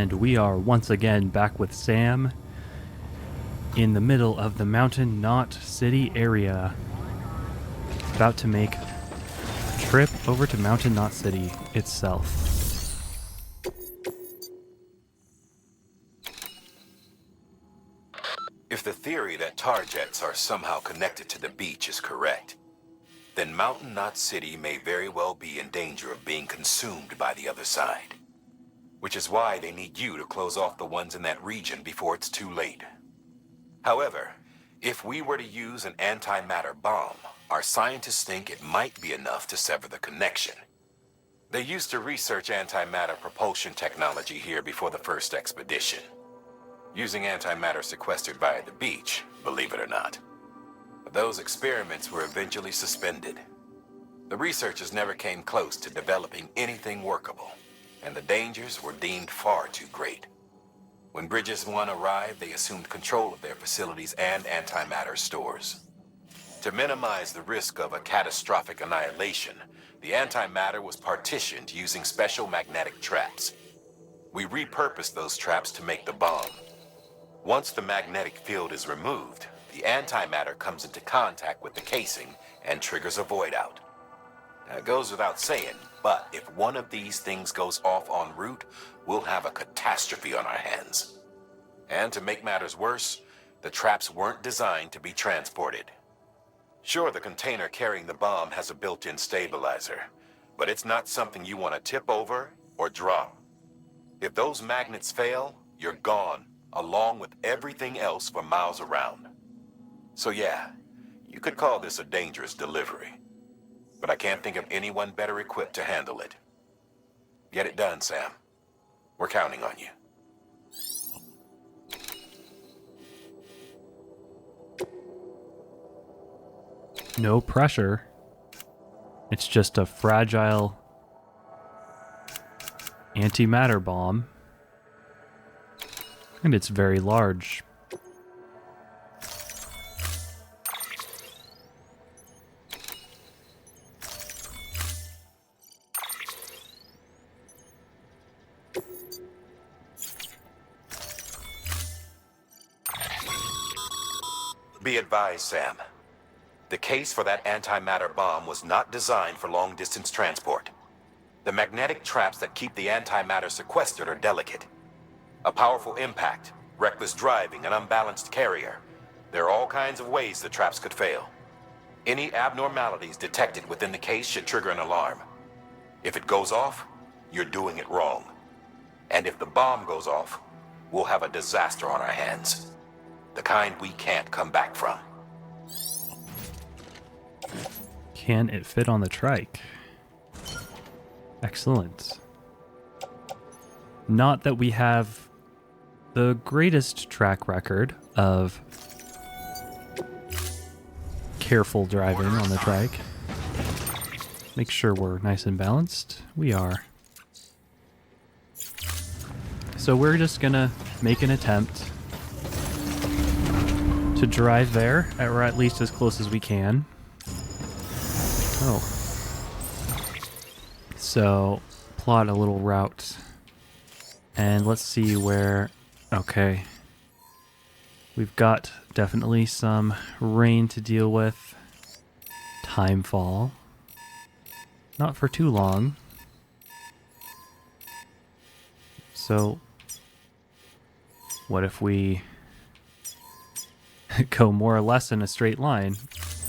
And we are once again back with Sam in the middle of the Mountain Knot City area. About to make a trip over to Mountain Knot City itself. If the theory that tar jets are somehow connected to the beach is correct, then Mountain Knot City may very well be in danger of being consumed by the other side. Which is why they need you to close off the ones in that region before it's too late. However, if we were to use an antimatter bomb, our scientists think it might be enough to sever the connection. They used to research antimatter propulsion technology here before the first expedition, using antimatter sequestered via the beach, believe it or not. But those experiments were eventually suspended. The researchers never came close to developing anything workable, and the dangers were deemed far too great. When Bridges 1 arrived, they assumed control of their facilities and antimatter stores. To minimize the risk of a catastrophic annihilation, the antimatter was partitioned using special magnetic traps. We repurposed those traps to make the bomb. Once the magnetic field is removed, the antimatter comes into contact with the casing and triggers a void out. That goes without saying, but if one of these things goes off en route, we'll have a catastrophe on our hands. And to make matters worse, the traps weren't designed to be transported. Sure, the container carrying the bomb has a built-in stabilizer, but it's not something you want to tip over or drop. If those magnets fail, you're gone, along with everything else for miles around. So yeah, you could call this a dangerous delivery. But I can't think of anyone better equipped to handle it. Get it done, Sam. We're counting on you. No pressure. It's just a fragile antimatter bomb. And it's very large. Be advised, Sam. The case for that antimatter bomb was not designed for long-distance transport. The magnetic traps that keep the antimatter sequestered are delicate. A powerful impact, reckless driving, an unbalanced carrier. There are all kinds of ways the traps could fail. Any abnormalities detected within the case should trigger an alarm. If it goes off, you're doing it wrong. And if the bomb goes off, we'll have a disaster on our hands. The kind we can't come back from. Can it fit on the trike? Excellent. Not that we have the greatest track record of careful driving on the trike. Make sure we're nice and balanced. We are. So we're just gonna make an attempt to drive there, or at least as close as we can. Oh. So, plot a little route. And let's see where... Okay. We've got definitely some rain to deal with. Timefall. Not for too long. So, what if we go more or less in a straight line?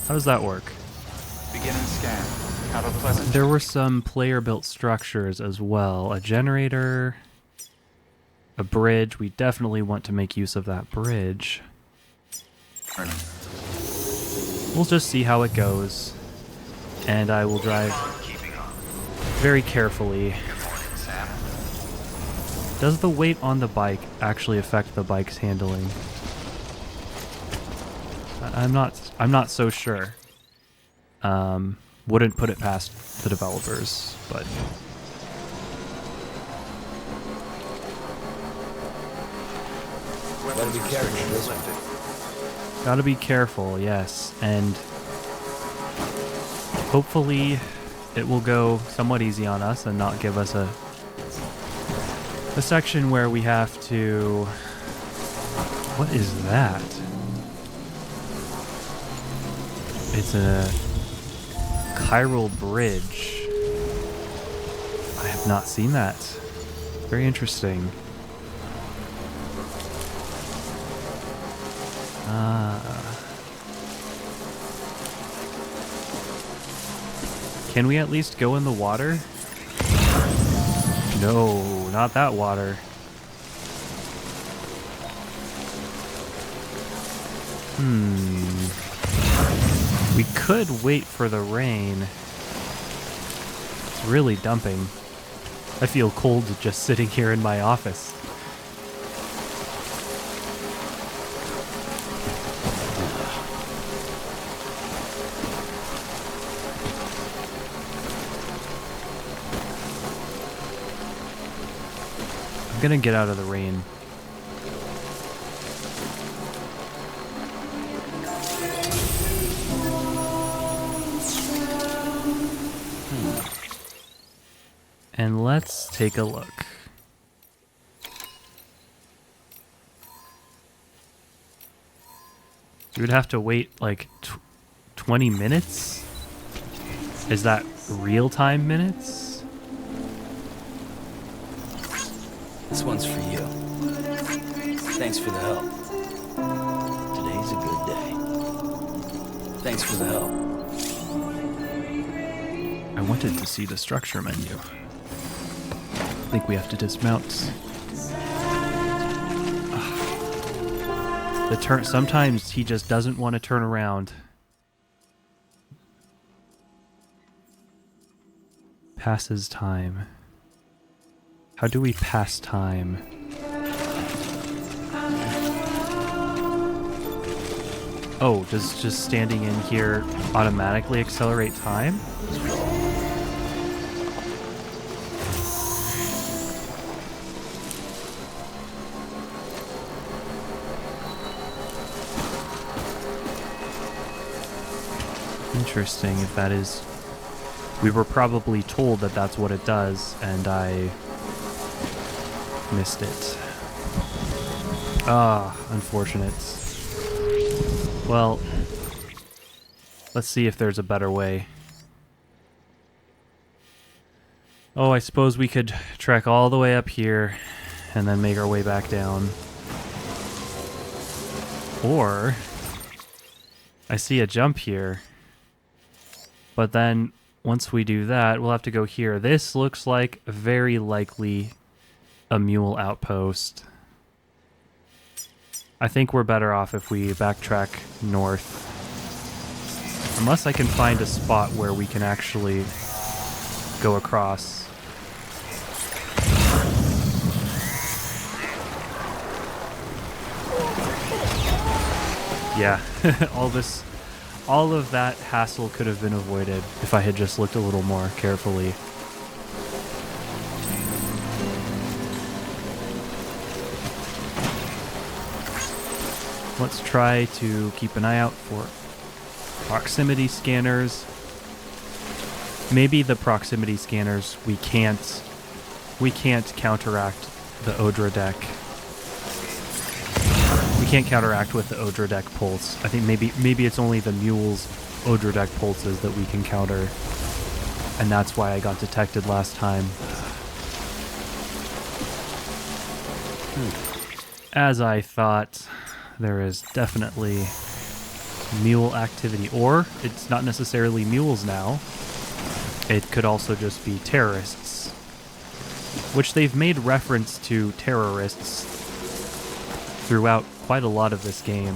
How does that work? Begin and scan. Have a pleasant... There were some player-built structures as well. A generator, a bridge. We definitely want to make use of that bridge. We'll just see how it goes. And I will drive very carefully. Does the weight on the bike actually affect the bike's handling? I'm not so sure. Wouldn't put it past the developers, but Gotta be careful this one. gotta be careful, yes, and hopefully it will go somewhat easy on us and not give us a a section where we have to... What is that? It's a chiral bridge. I have not seen that. Very interesting. Can we at least go in the water? No, not that water. We could wait for the rain. It's really dumping. I feel cold just sitting here in my office. I'm gonna get out of the rain. And let's take a look. You would have to wait like 20 minutes? Is that real-time minutes? This one's for you. Thanks for the help. Today's a good day. Thanks for the help. I wanted to see the structure menu. I think we have to dismount. The turn. Sometimes he just doesn't want to turn around. Passes time. How do we pass time? Oh, does just standing in here automatically accelerate time? Interesting if that is... We were probably told that that's what it does, and I missed it. Ah, unfortunate. Well, let's see if there's a better way. Oh, I suppose we could trek all the way up here and then make our way back down. Or, I see a jump here. But then, once we do that, we'll have to go here. This looks like very likely a mule outpost. I think we're better off if we backtrack north. Unless I can find a spot where we can actually go across. Yeah, all of that hassle could have been avoided if I had just looked a little more carefully. Let's try to keep an eye out for proximity scanners. Maybe the proximity scanners we can't counteract the Odra deck. We can't counteract with the Odra deck pulse. I think maybe it's only the mule's Odra deck pulses that we can counter. And that's why I got detected last time. As I thought, there is definitely mule activity. Or, it's not necessarily mules now. It could also just be terrorists. Which they've made reference to terrorists throughout quite a lot of this game.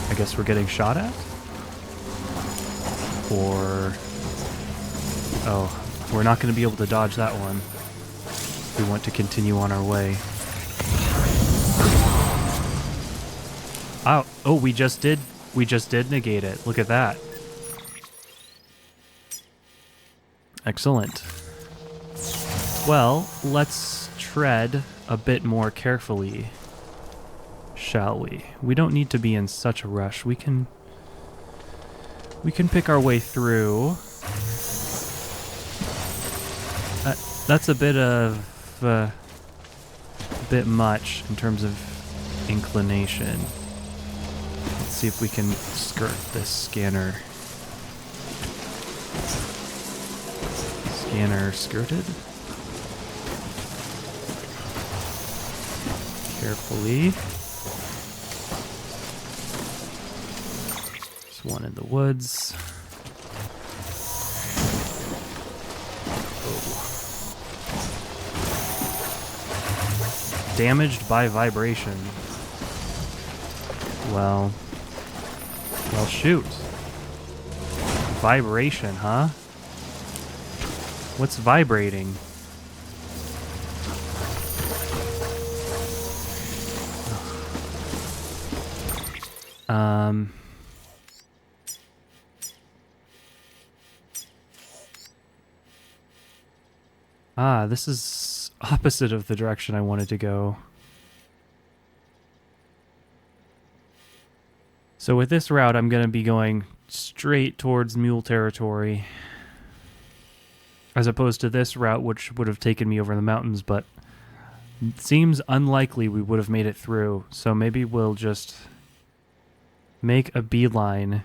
I guess we're getting shot at? Or... Oh, we're not going to be able to dodge that one. We want to continue on our way. Oh, we just did negate it. Look at that. Excellent. Well, let's tread a bit more carefully, shall we? We don't need to be in such a rush. We can pick our way through. That's a bit of bit much in terms of inclination. Let's see if we can skirt this scanner. Scanner skirted. Carefully. There's one in the woods. Damaged by vibration. Well, shoot. Vibration, huh? What's vibrating? This is opposite of the direction I wanted to go. So with this route, I'm going to be going straight towards mule territory, as opposed to this route, which would have taken me over the mountains, but it seems unlikely we would have made it through. So maybe we'll just make a beeline.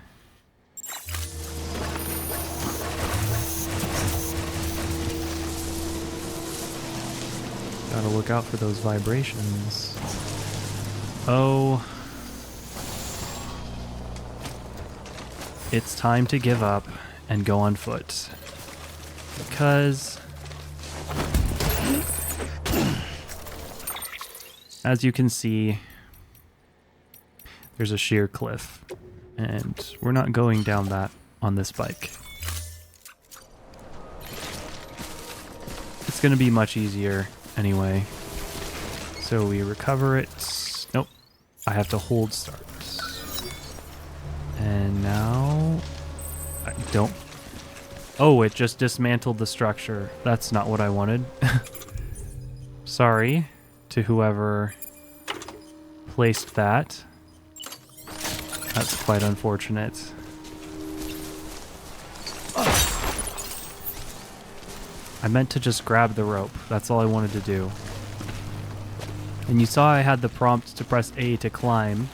Gotta look out for those vibrations. Oh. It's time to give up and go on foot. Because, as you can see, there's a sheer cliff, and we're not going down that on this bike. It's going to be much easier anyway. So we recover it. Nope. I have to hold start. And now I don't. Oh, it just dismantled the structure. That's not what I wanted. Sorry to whoever placed that. That's quite unfortunate. I meant to just grab the rope. That's all I wanted to do. And you saw I had the prompt to press A to climb.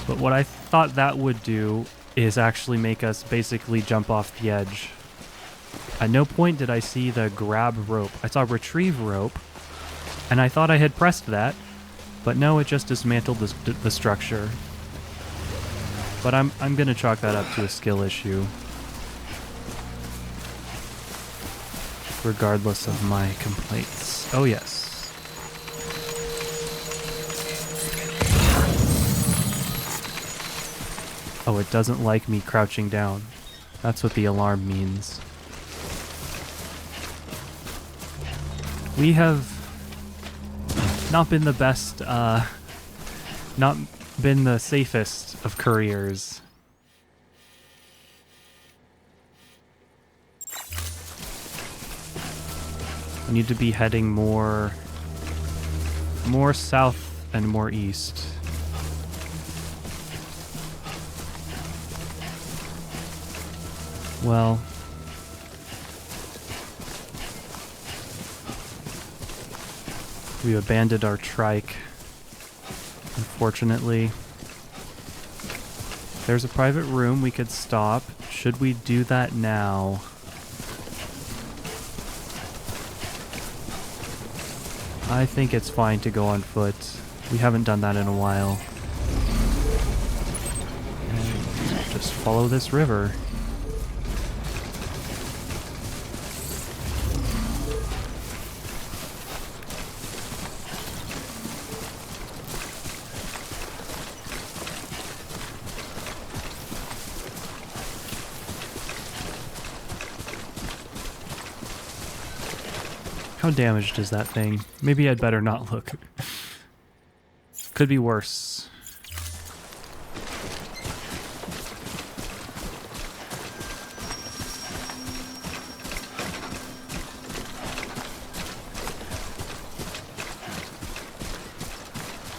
But what I thought that would do is actually make us basically jump off the edge. At no point did I see the grab rope. I saw retrieve rope, and I thought I had pressed that, but no, it just dismantled the structure. But I'm going to chalk that up to a skill issue, regardless of my complaints. Oh yes. Oh, it doesn't like me crouching down. That's what the alarm means. We have not been the best, not been the safest of couriers. I need to be heading more south and more east. Well, we abandoned our trike, unfortunately. There's a private room we could stop. Should we do that now? I think it's fine to go on foot. We haven't done that in a while. And just follow this river. How damaged is that thing? Maybe I'd better not look. Could be worse.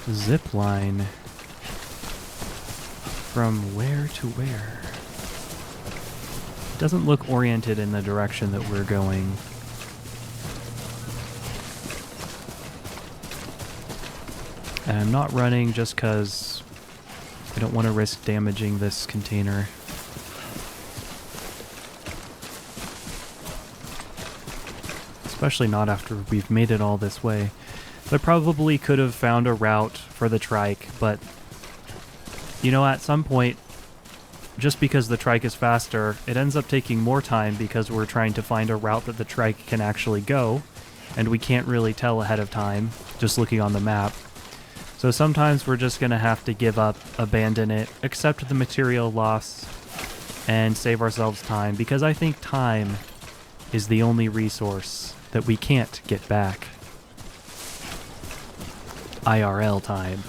Zip line. From where to where? It doesn't look oriented in the direction that we're going. And I'm not running just because I don't want to risk damaging this container. Especially not after we've made it all this way. I probably could have found a route for the trike, but you know, at some point, just because the trike is faster, it ends up taking more time because we're trying to find a route that the trike can actually go, and we can't really tell ahead of time, just looking on the map. So sometimes we're just going to have to give up, abandon it, accept the material loss, and save ourselves time, because I think time is the only resource that we can't get back. IRL time,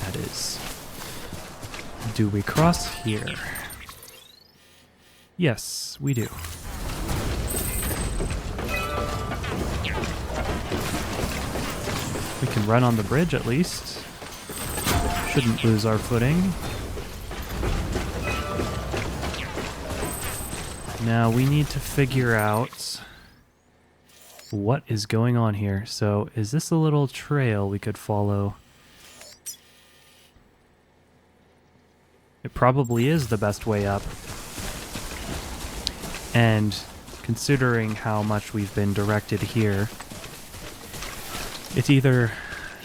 that is. Do we cross here? Yes, we do. We can run on the bridge at least. Shouldn't lose our footing. Now we need to figure out what is going on here. So is this a little trail we could follow? It probably is the best way up. And considering how much we've been directed here, it's either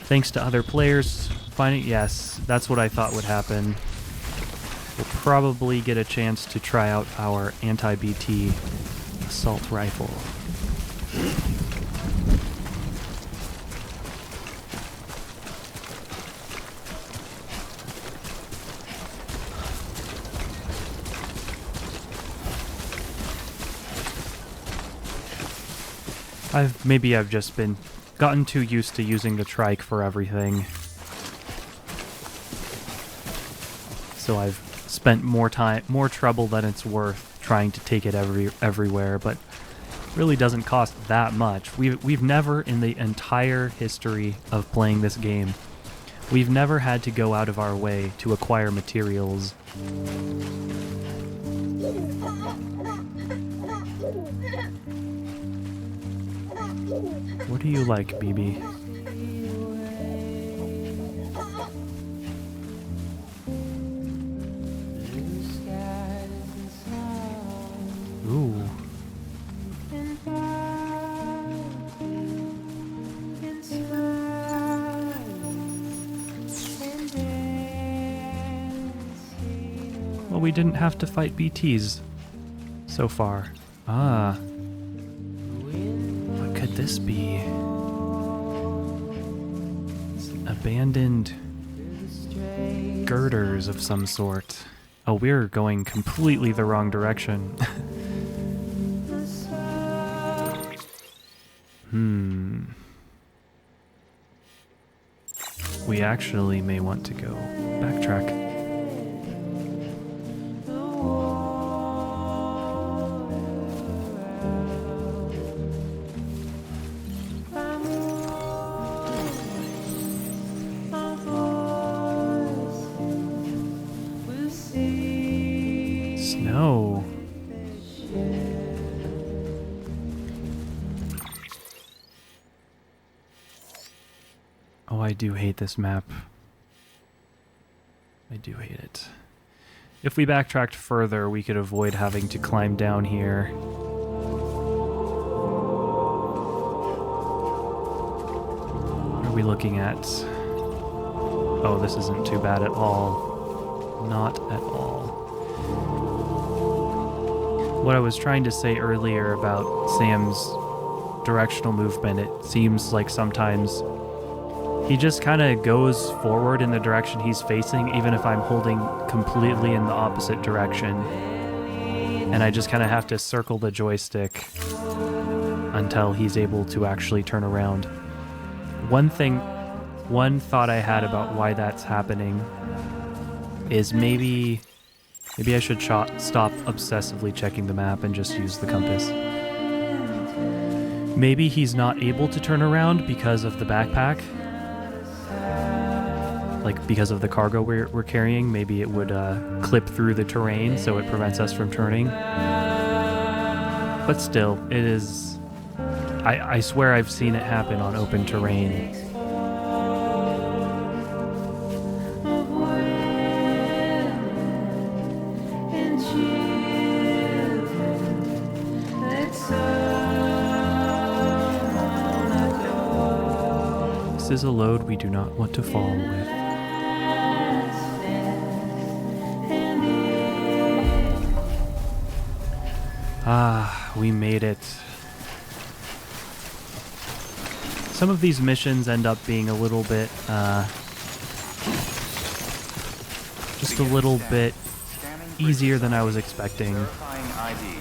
thanks to other players finding... Yes, that's what I thought would happen. We'll probably get a chance to try out our anti-BT assault rifle. Maybe I've just been gotten too used to using the trike for everything. So I've spent more trouble than it's worth trying to take it everywhere, but really doesn't cost that much. We've never, in the entire history of playing this game, we've never had to go out of our way to acquire materials. What do you like, BB? Ooh. Well, we didn't have to fight BTs so far. Ah. What could this be? Abandoned girders of some sort. Oh, we're going completely the wrong direction. We actually may want to go backtrack. Snow. Oh, I do hate this map. I do hate it. If we backtracked further, we could avoid having to climb down here. What are we looking at? Oh, this isn't too bad at all. Not at all. What I was trying to say earlier about Sam's directional movement, it seems like sometimes he just kind of goes forward in the direction he's facing, even if I'm holding completely in the opposite direction. And I just kind of have to circle the joystick until he's able to actually turn around. One thought I had about why that's happening is maybe I should stop obsessively checking the map and just use the compass. Maybe he's not able to turn around because of the backpack. Like, because of the cargo we're carrying, maybe it would clip through the terrain, so it prevents us from turning. But still, it is... I swear I've seen it happen on open terrain. is a load we do not want to fall with. Ah, we made it. Some of these missions end up being a little bit, just a little bit easier than I was expecting. Verifying ID.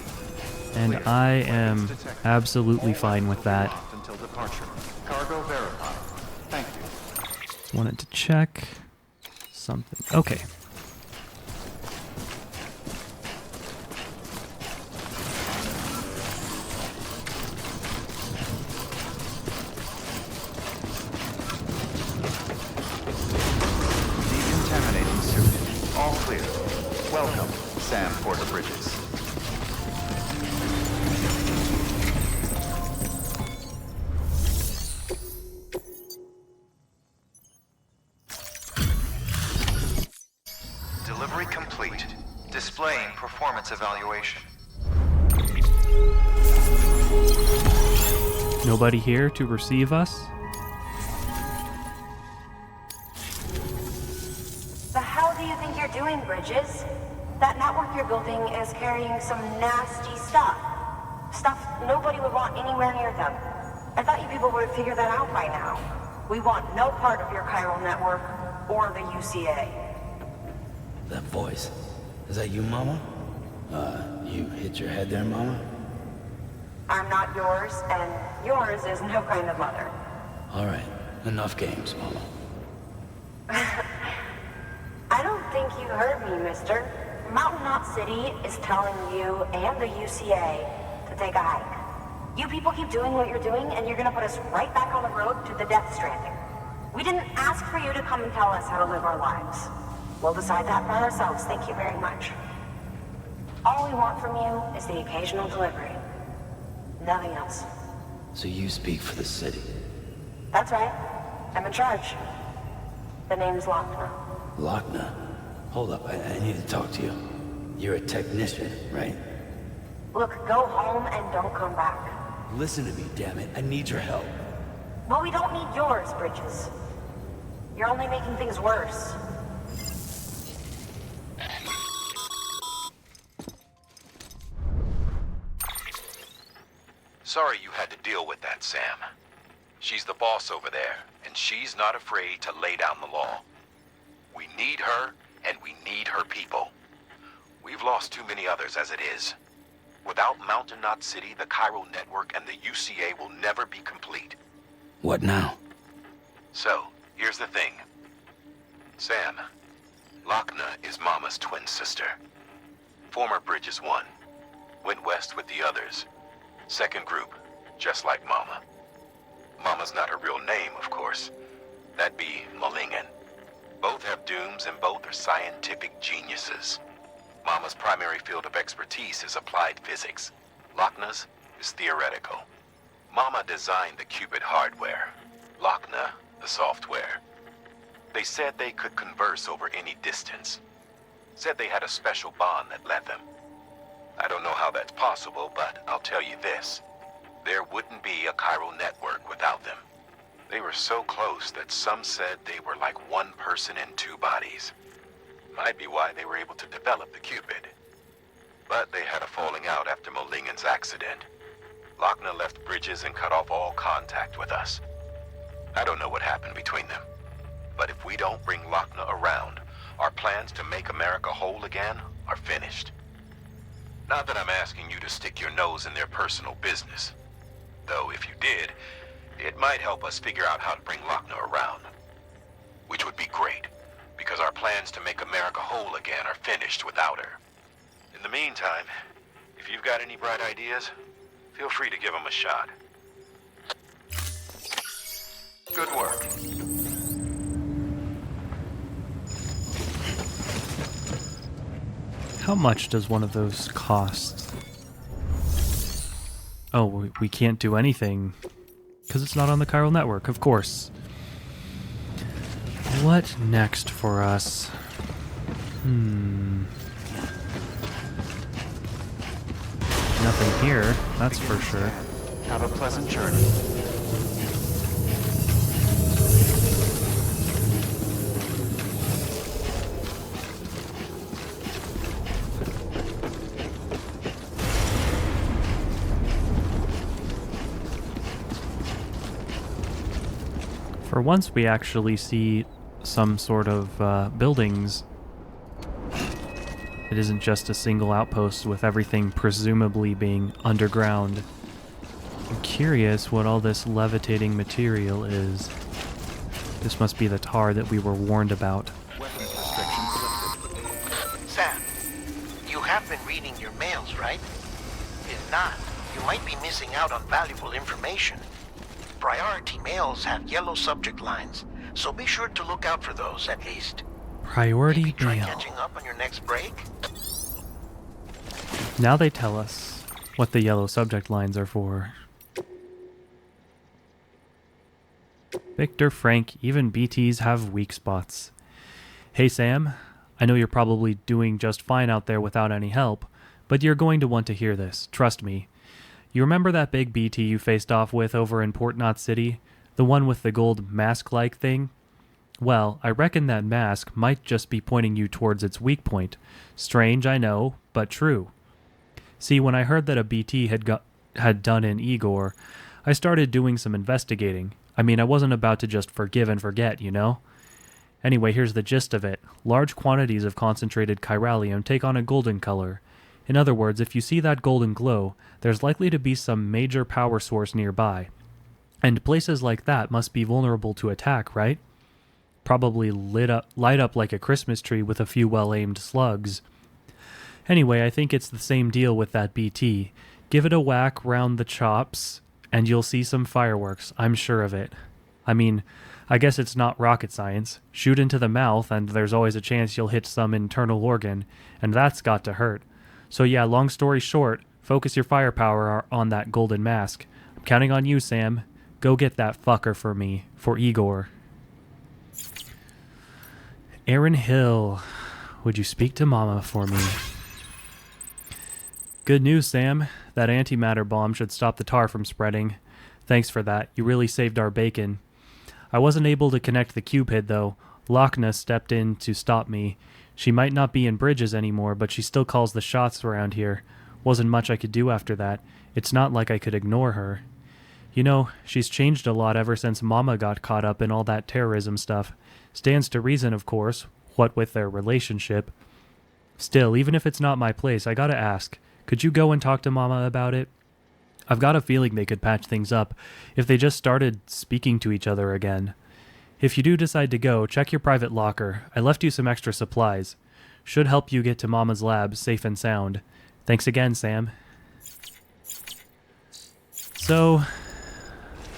And Clear. I am Weapons detected. absolutely All fine with weapons will be that. locked until departure. Cargo verified. Thank you. Wanted to check something. Okay. Decontaminating suit. All clear. Welcome, Sam Porter Bridges. Delivery complete. Displaying performance evaluation. Nobody here to receive us? The hell do you think you're doing, Bridges? That network you're building is carrying some nasty stuff. Stuff nobody would want anywhere near them. I thought you people would have figured that out by now. We want no part of your chiral network or the UCA. That voice. Is that you, Mama? You hit your head there, Mama? I'm not yours, and yours is no kind of mother. All right. Enough games, Mama. I don't think you heard me, mister. Mountain Knot City is telling you and the UCA to take a hike. You people keep doing what you're doing, and you're gonna put us right back on the road to the death stranding. We didn't ask for you to come and tell us how to live our lives. We'll decide that by ourselves, thank you very much. All we want from you is the occasional delivery. Nothing else. So you speak for the city. That's right. I'm in charge. The name's Lochner. Lochner? Hold up, I need to talk to you. You're a technician, right? Look, go home and don't come back. Listen to me, damn it. I need your help. Well, we don't need yours, Bridges. You're only making things worse. Sorry you had to deal with that, Sam. She's the boss over there, and she's not afraid to lay down the law. We need her, and we need her people. We've lost too many others as it is. Without Mountain Knot City, the chiral network, and the UCA will never be complete. What now? So, here's the thing. Sam, Lochner is Mama's twin sister. Former Bridges 1. Went west with the others. Second group, just like Mama. Mama's not her real name, of course. That'd be Malingen. Both have dooms and both are scientific geniuses. Mama's primary field of expertise is applied physics. Lochner's is theoretical. Mama designed the qubit hardware. Lochner, the software. They said they could converse over any distance. Said they had a special bond that led them. I don't know how that's possible, but I'll tell you this. There wouldn't be a chiral network without them. They were so close that some said they were like one person in two bodies. Might be why they were able to develop the qubit. But they had a falling out after Molingen's accident. Lochner left Bridges and cut off all contact with us. I don't know what happened between them. But if we don't bring Lochner around, our plans to make America whole again are finished. Not that I'm asking you to stick your nose in their personal business. Though if you did, it might help us figure out how to bring Lochner around. Which would be great, because our plans to make America whole again are finished without her. In the meantime, if you've got any bright ideas, feel free to give them a shot. Good work. How much does one of those cost? Oh, we can't do anything because it's not on the chiral network, of course. What next for us? Nothing here, that's for sure. Have a pleasant journey. For once, we actually see some sort of buildings. It isn't just a single outpost with everything presumably being underground. I'm curious what all this levitating material is. This must be the tar that we were warned about. Weapons restrictions lifted. Sam, you have been reading your mails, right? If not, you might be missing out on valuable information. Priority mails have yellow subject lines, so be sure to look out for those at least. Priority Maybe try mail. catching up on your next break? Now they tell us what the yellow subject lines are for. Victor, Frank, even BTs have weak spots. Hey Sam, I know you're probably doing just fine out there without any help, but you're going to want to hear this, trust me. You remember that big BT you faced off with over in Port Knot City? The one with the gold mask-like thing? Well, I reckon that mask might just be pointing you towards its weak point. Strange, I know, but true. See, when I heard that a BT had done in Igor, I started doing some investigating. I mean, I wasn't about to just forgive and forget, you know? Anyway, here's the gist of it. Large quantities of concentrated chiralium take on a golden color. In other words, if you see that golden glow, there's likely to be some major power source nearby. And places like that must be vulnerable to attack, right? Probably light up like a Christmas tree with a few well-aimed slugs. Anyway, I think it's the same deal with that BT. Give it a whack round the chops, and you'll see some fireworks, I'm sure of it. I mean, I guess it's not rocket science. Shoot into the mouth, and there's always a chance you'll hit some internal organ, and that's got to hurt. So yeah, long story short, focus your firepower on that golden mask. I'm counting on you, Sam. Go get that fucker for me, for Igor. Aaron Hill, would you speak to Mama for me? Good news, Sam. That antimatter bomb should stop the tar from spreading. Thanks for that. You really saved our bacon. I wasn't able to connect the Cupid, though. Lochna stepped in to stop me. She might not be in Bridges anymore, but she still calls the shots around here. Wasn't much I could do after that. It's not like I could ignore her. You know, she's changed a lot ever since Mama got caught up in all that terrorism stuff. Stands to reason, of course, what with their relationship. Still, even if it's not my place, I gotta ask, could you go and talk to Mama about it? I've got a feeling they could patch things up if they just started speaking to each other again. If you do decide to go, check your private locker. I left you some extra supplies. Should help you get to Mama's lab safe and sound. Thanks again, Sam. So,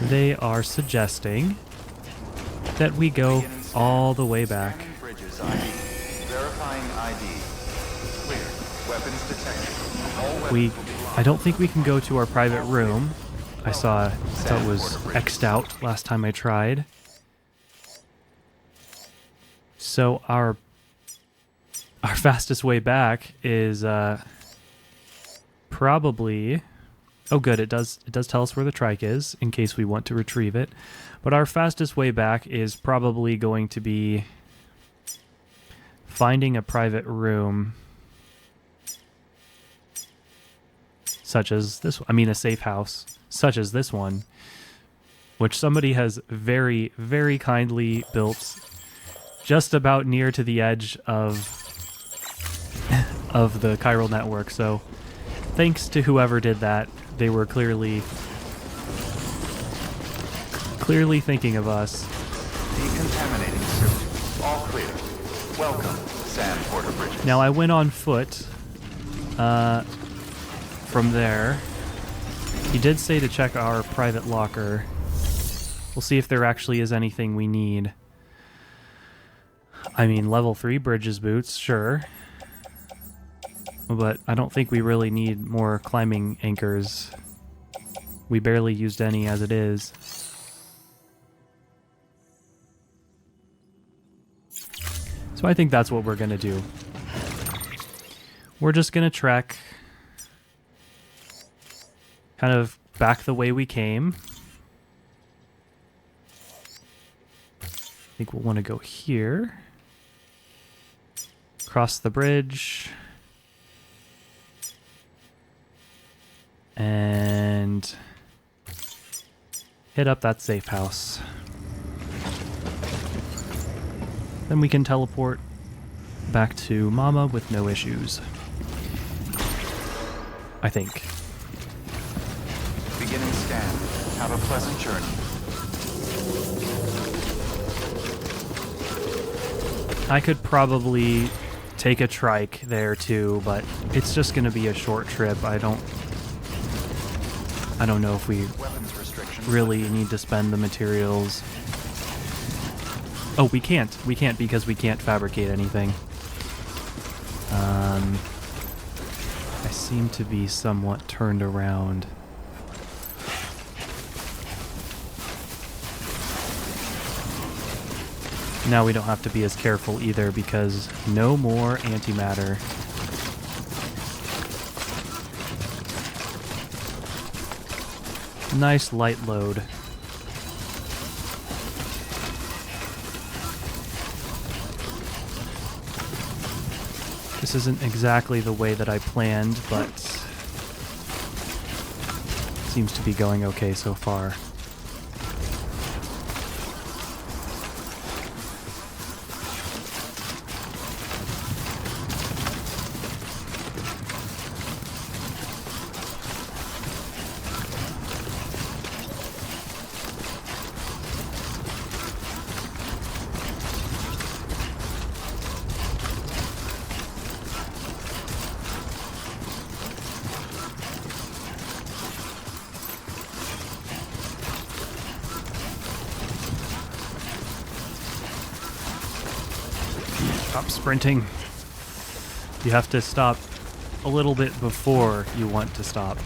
they are suggesting that we go all the way back. Scanning Bridges ID. Verifying ID. Clear. Weapons detected. All weapons will be locked. I don't think we can go to our private room. I thought it was X'd out last time I tried. So our fastest way back is probably... Oh good, it does tell us where the trike is in case we want to retrieve it. But our fastest way back is probably going to be finding a private room such as this one. I mean a safe house such as this one, which somebody has very, very kindly built just about near to the edge of the chiral network. So thanks to whoever did that. They were clearly thinking of us. Decontaminating suit. All clear. Welcome, Sam Porter Bridges. Now I went on foot from there. He did say to check our private locker. We'll see if there actually is anything we need. I mean, level 3 Bridges boots, sure. But I don't think we really need more climbing anchors. We barely used any as it is. So I think that's what we're going to do. We're just going to trek kind of back the way we came. I think we'll want to go here. Cross the bridge. And hit up that safe house. Then we can teleport back to Mama with no issues. I think. Beginning scan. Have a pleasant journey. I could probably take a trike there too, but it's just going to be a short trip. I don't know if we Weapons restrictions. really need to spend the materials. Oh, we can't. We can't because we can't fabricate anything. I seem to be somewhat turned around. Now we don't have to be as careful either because no more antimatter. Nice light load. This isn't exactly the way that I planned, but seems to be going okay so far. Stop sprinting. You have to stop a little bit before you want to stop.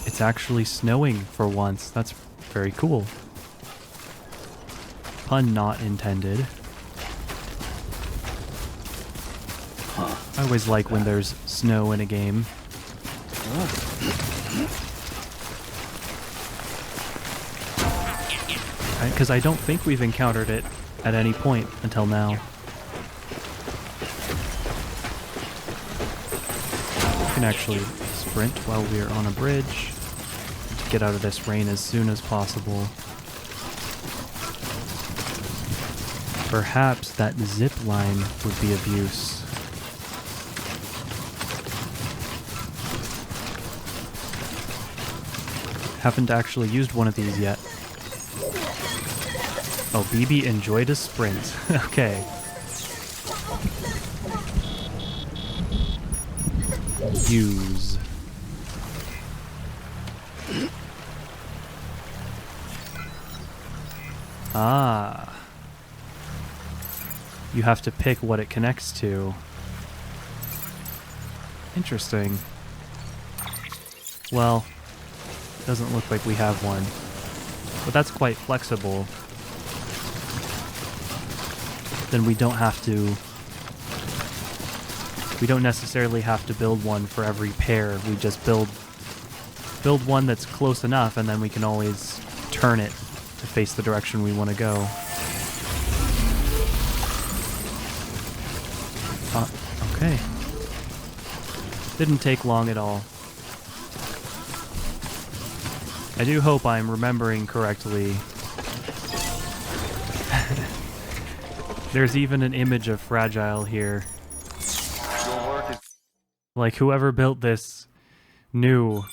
It's actually snowing for once. That's very cool. Pun not intended. I always like when there's snow in a game. Because I don't think we've encountered it at any point until now. We can actually sprint while we're on a bridge to get out of this rain as soon as possible. Perhaps that zip line would be of use. Haven't actually used one of these yet. Oh, BB enjoyed a sprint. Okay. Use. Ah. You have to pick what it connects to. Interesting. Well, doesn't look like we have one. But that's quite flexible. Then we don't have to... We don't necessarily have to build one for every pair. We just build one that's close enough, and then we can always turn it to face the direction we want to go. Okay. Didn't take long at all. I do hope I'm remembering correctly. There's even an image of Fragile here. Your work is... Like, whoever built this knew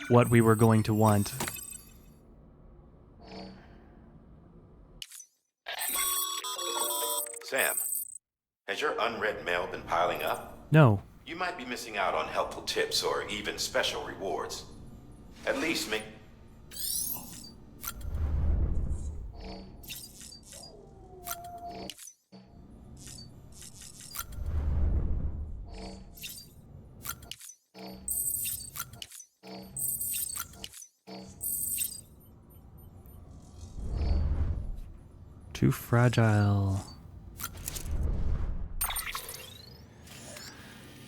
what we were going to want. Sam, has your unread mail been piling up? No. You might be missing out on helpful tips or even special rewards. At least make... Too fragile.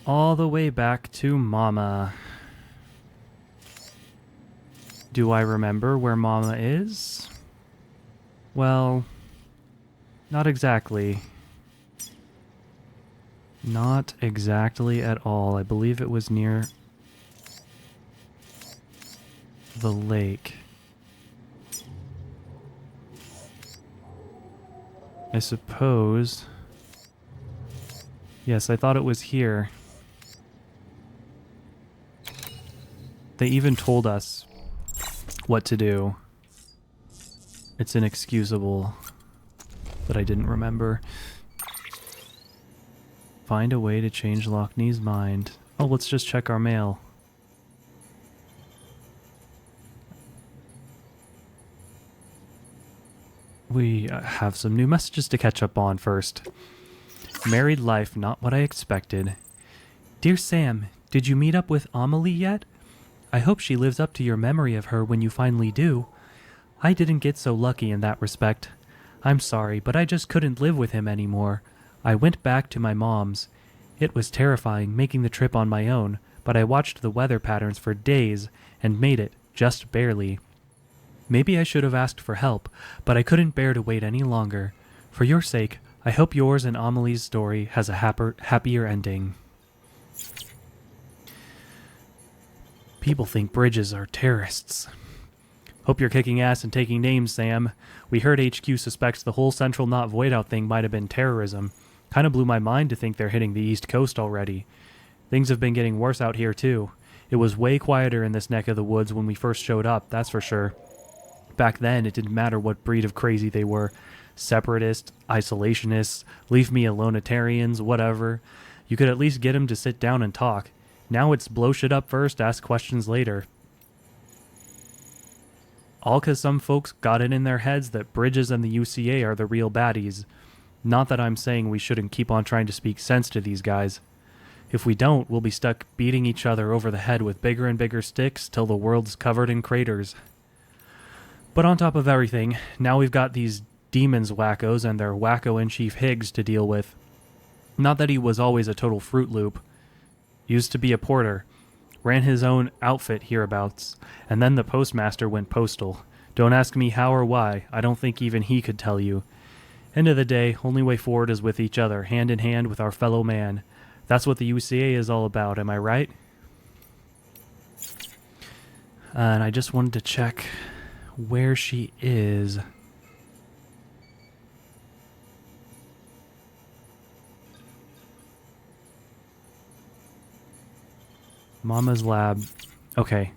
All the way back to Mama. Do I remember where Mama is? Well, not exactly. Not exactly at all. I believe it was near the lake. I suppose. Yes, I thought it was here. They even told us what to do. It's inexcusable that I didn't remember. Find a way to change Lockney's mind. Oh, let's just check our mail. We have some new messages to catch up on first. Married life, not what I expected. Dear Sam, did you meet up with Amelie yet? I hope she lives up to your memory of her when you finally do. I didn't get so lucky in that respect. I'm sorry, but I just couldn't live with him anymore. I went back to my mom's. It was terrifying making the trip on my own, but I watched the weather patterns for days and made it, just barely. Maybe I should have asked for help, but I couldn't bear to wait any longer. For your sake, I hope yours and Amelie's story has a happier ending. People think bridges are terrorists. Hope you're kicking ass and taking names, Sam. We heard HQ suspects the whole Central Knot Voidout thing might have been terrorism. Kinda blew my mind to think they're hitting the East Coast already. Things have been getting worse out here, too. It was way quieter in this neck of the woods when we first showed up, that's for sure. Back then, it didn't matter what breed of crazy they were. Separatists, isolationists, leave-me-alone-itarians, whatever. You could at least get them to sit down and talk. Now it's blow shit up first, ask questions later. All 'cause some folks got it in their heads that Bridges and the UCA are the real baddies. Not that I'm saying we shouldn't keep on trying to speak sense to these guys. If we don't, we'll be stuck beating each other over the head with bigger and bigger sticks till the world's covered in craters. But on top of everything, now we've got these demons wackos and their wacko-in-chief Higgs to deal with. Not that he was always a total Fruit Loop. Used to be a porter. Ran his own outfit hereabouts, and then the postmaster went postal. Don't ask me how or why, I don't think even he could tell you. End of the day, only way forward is with each other, hand in hand with our fellow man. That's what the UCA is all about, am I right? And I just wanted to check where she is. Mama's lab. Okay.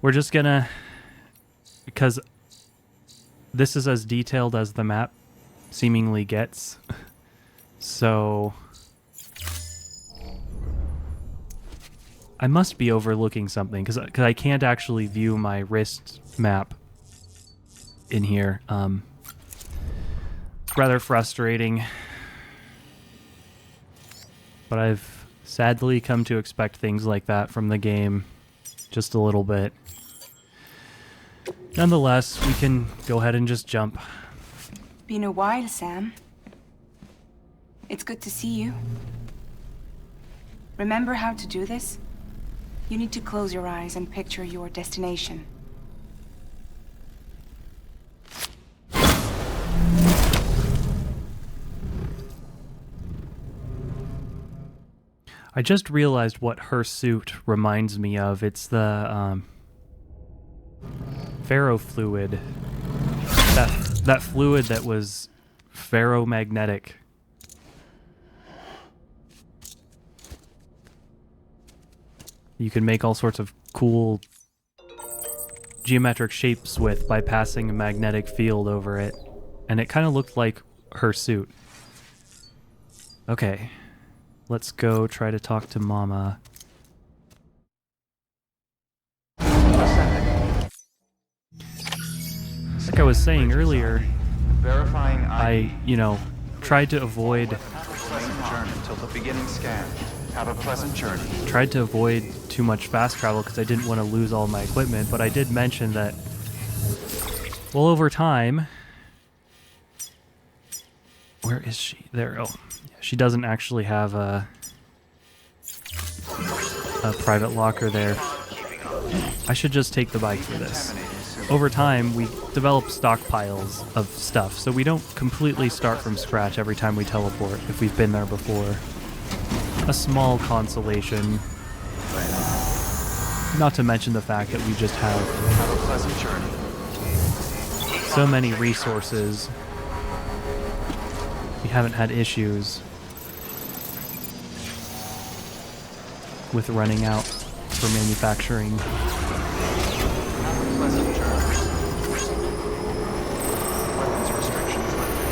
We're just gonna... Because this is as detailed as the map seemingly gets. So... I must be overlooking something, because I can't actually view my wrist map in here. It's rather frustrating. But I've sadly come to expect things like that from the game just a little bit. Nonetheless, we can go ahead and just jump. Been a while, Sam. It's good to see you. Remember how to do this? You need to close your eyes and picture your destination. I just realized what her suit reminds me of. It's the ferrofluid. That fluid that was ferromagnetic. You can make all sorts of cool geometric shapes with by passing a magnetic field over it. And it kind of looked like her suit. Okay. Let's go try to talk to Mama. Like I was saying earlier, Verifying I, tried to avoid... pleasant journey till the beginning scan. Have a pleasant journey. Tried to avoid too much fast travel because I didn't want to lose all my equipment, but I did mention that, well, over time... Where is she? There. Oh, she doesn't actually have a private locker there. I should just take the bike for this. Over time, we develop stockpiles of stuff, so we don't completely start from scratch every time we teleport if we've been there before. a small consolation. Not to mention the fact that we just have Have a pleasant journey. so many resources. We haven't had issues with running out for manufacturing. Have a pleasant journey. Weapons restrictions lifted.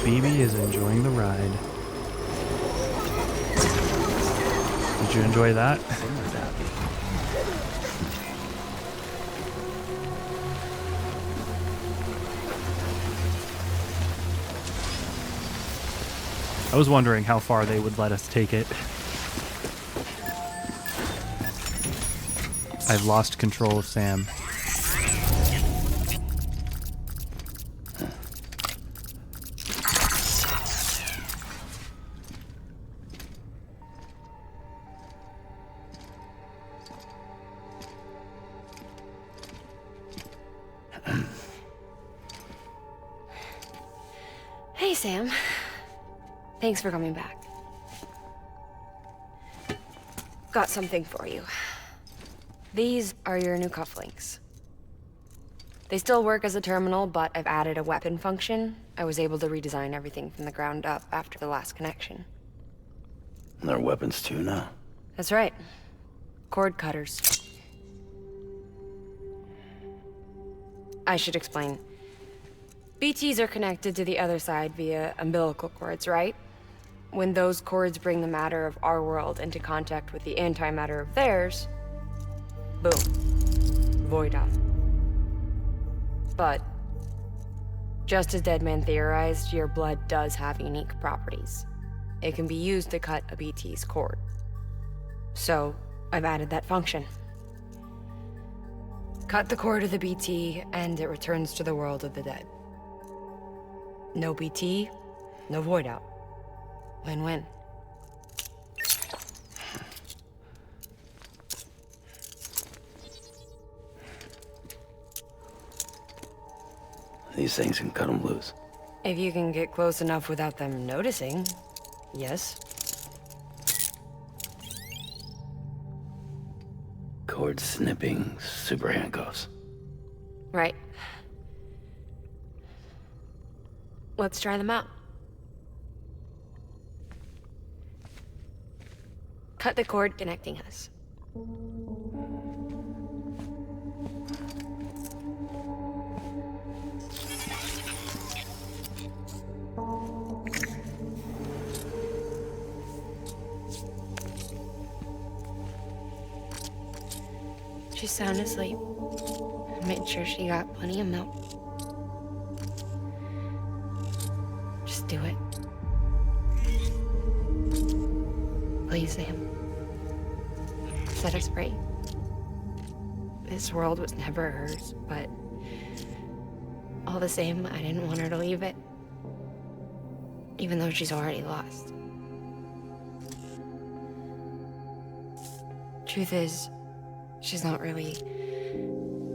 Phoebe is enjoying the ride. Did you enjoy that? I was wondering how far they would let us take it. I've lost control of Sam. Hey, Sam. Thanks for coming back. Got something for you. These are your new cufflinks. They still work as a terminal, but I've added a weapon function. I was able to redesign everything from the ground up after the last connection. They're weapons too now. That's right. Cord cutters. I should explain. BTs are connected to the other side via umbilical cords, right? When those cords bring the matter of our world into contact with the antimatter of theirs, boom. Void out. But, just as Deadman theorized, your blood does have unique properties. It can be used to cut a BT's cord. So, I've added that function. Cut the cord of the BT, and it returns to the world of the dead. No BT, no void out. Win-win. These things can cut them loose. If you can get close enough without them noticing, yes. Cord snipping, super handcuffs. Right. Let's try them out. Cut the cord connecting us. She's sound asleep. I made sure she got plenty of milk. Just do it. Please, Sam. Set us free. This world was never hers, but all the same, I didn't want her to leave it. Even though she's already lost. Truth is, she's not really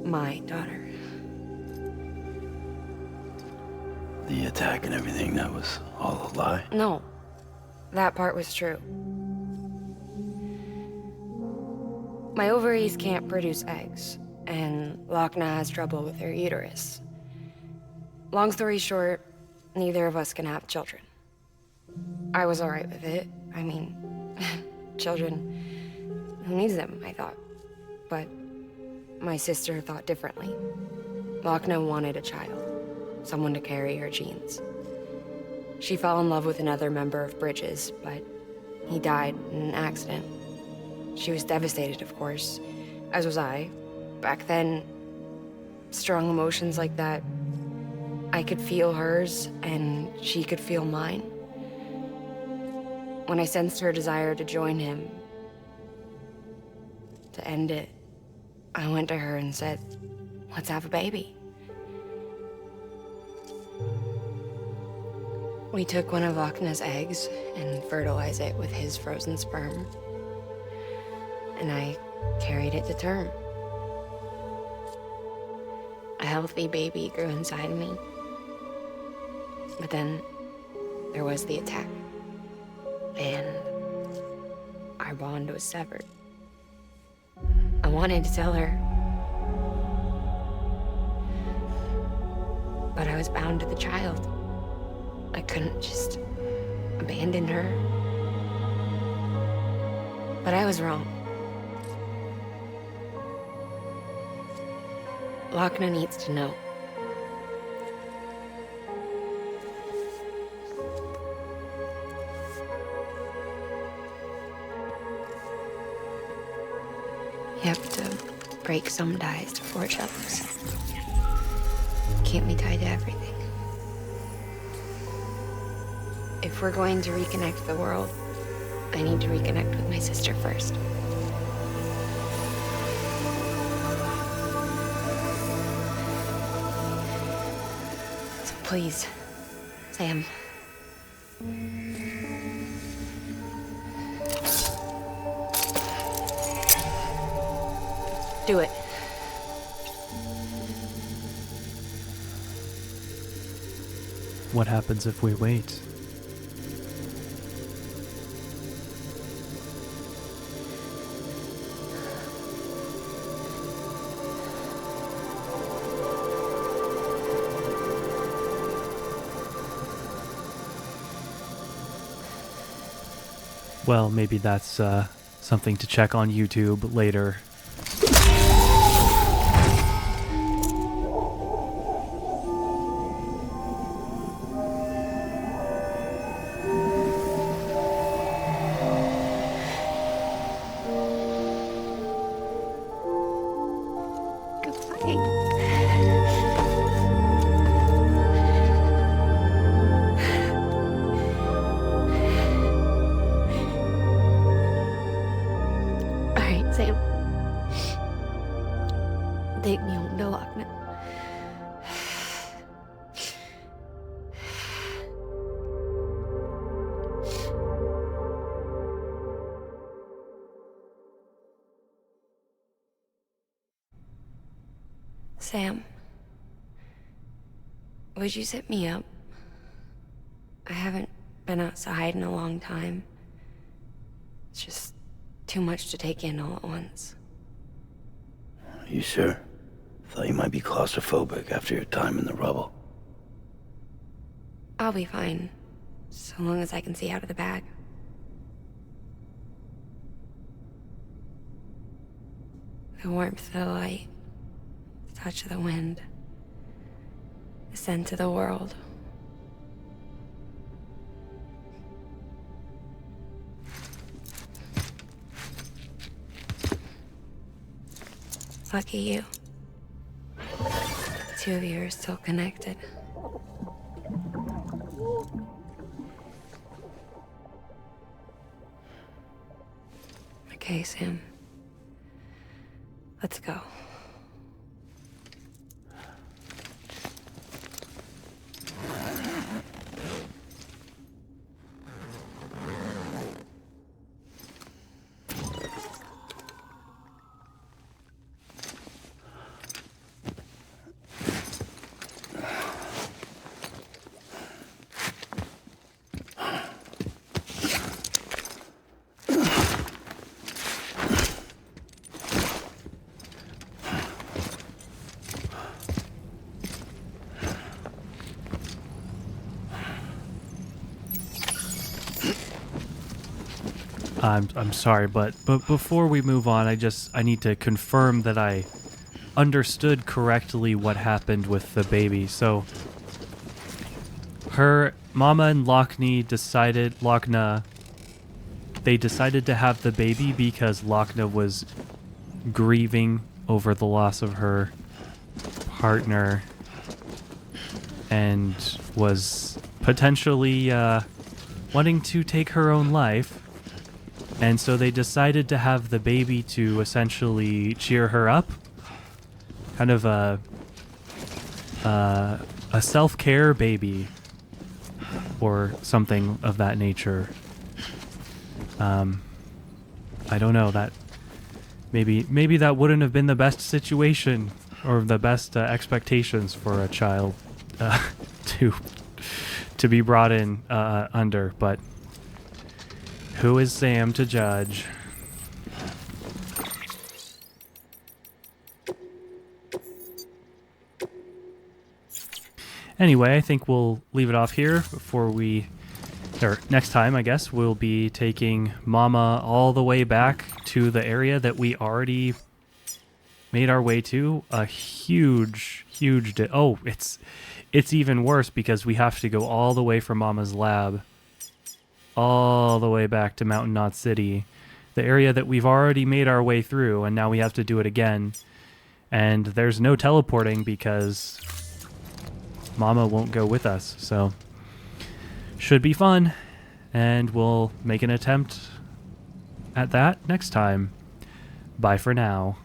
my daughter. The attack and everything, that was all a lie? No, that part was true. My ovaries can't produce eggs, and Lochna has trouble with her uterus. Long story short, neither of us can have children. I was alright with it. I mean, children, who needs them, I thought. But my sister thought differently. Lochna wanted a child, someone to carry her genes. She fell in love with another member of Bridges, but he died in an accident. She was devastated, of course, as was I. Back then, strong emotions like that, I could feel hers, and she could feel mine. When I sensed her desire to join him, to end it, I went to her and said, let's have a baby. We took one of Lochna's eggs and fertilized it with his frozen sperm. And I carried it to term. A healthy baby grew inside me. But then there was the attack. And our bond was severed. I wanted to tell her. But I was bound to the child. I couldn't just abandon her. But I was wrong. Lochna needs to know. You have to break some ties to forge others. Can't be tied to everything. If we're going to reconnect the world, I need to reconnect with my sister first. So please, Sam. Do it. What happens if we wait? Well, maybe that's something to check on YouTube later. Sam. Take me home to Lochna. Sam, would you sit me up? I haven't been outside in a long time. It's just too much to take in all at once. You sure? Thought you might be claustrophobic after your time in the rubble. I'll be fine, so long as I can see out of the bag. The warmth of the light, the touch of the wind, the scent of the world. Lucky you. The two of you are still connected. Okay, Sam. Let's go. I'm sorry, but before we move on, I need to confirm that I understood correctly what happened with the baby. So her mama and Lochna they decided to have the baby because Lochna was grieving over the loss of her partner and was potentially wanting to take her own life. And so they decided to have the baby to essentially cheer her up. Kind of a self-care baby. or something of that nature. I don't know, that maybe that wouldn't have been the best situation or the best expectations for a child to be brought in under, but who is Sam to judge? Anyway, I think we'll leave it off here before or next time, I guess, we'll be taking Mama all the way back to the area that we already made our way to. A huge oh, it's even worse because we have to go all the way from Mama's lab all the way back to Mountain Knot City, the area that we've already made our way through, and now we have to do it again. And there's no teleporting because Mama won't go with us, so should be fun, and we'll make an attempt at that next time. Bye for now.